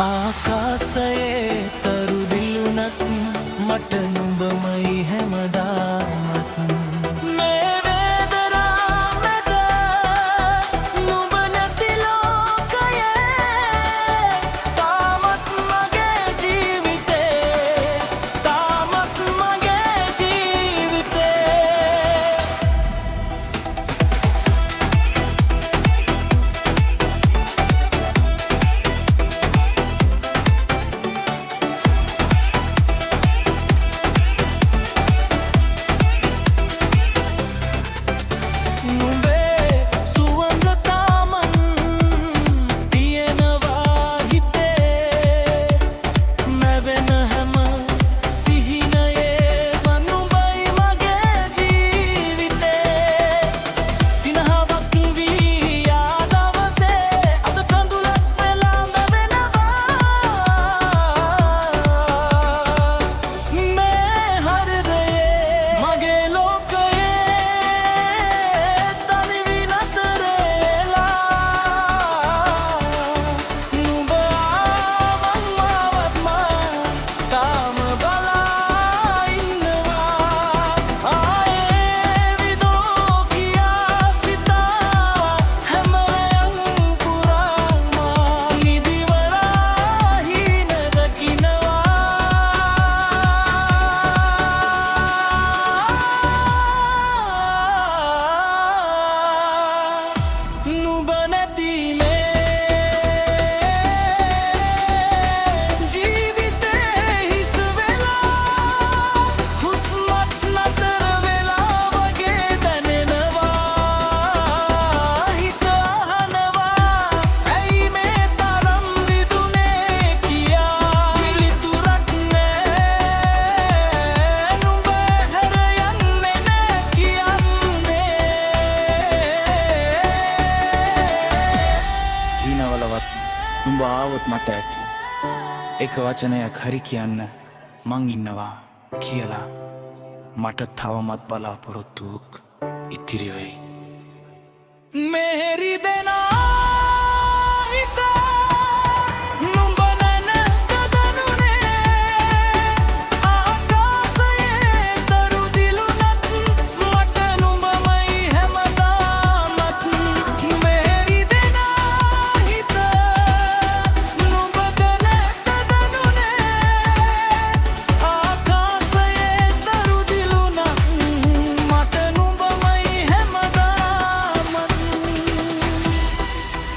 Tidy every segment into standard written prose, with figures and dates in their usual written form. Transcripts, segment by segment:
ආකාශයේ තරු දිලුණත් මට නුඹමයි හැමදාමත් මේ වේදනා මැද නුඹ නැති ලෝකයේ තාමත් මගේ ජීවිතේ තාමත් මගේ ජීවිතේ නුඹ ආවොත් මට ඇති එක වචනයක් හරි කියන්න මං ඉන්නවා කියලා මට තවමත් බලාපොරොත්තුවක් ඉතිරි වෙයි. मेरी देना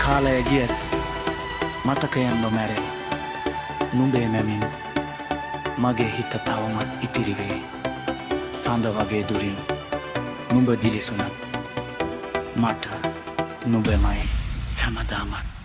කාලය ගියත් මතකයන් නොමැරේ නුඹේ මැමින් මගේ හිත තවමත් ඉතිරි වේ. සඳ වගේ දුරින් නුඹ දිලිසුණත් මට නුඹමයි හැමදාමත්.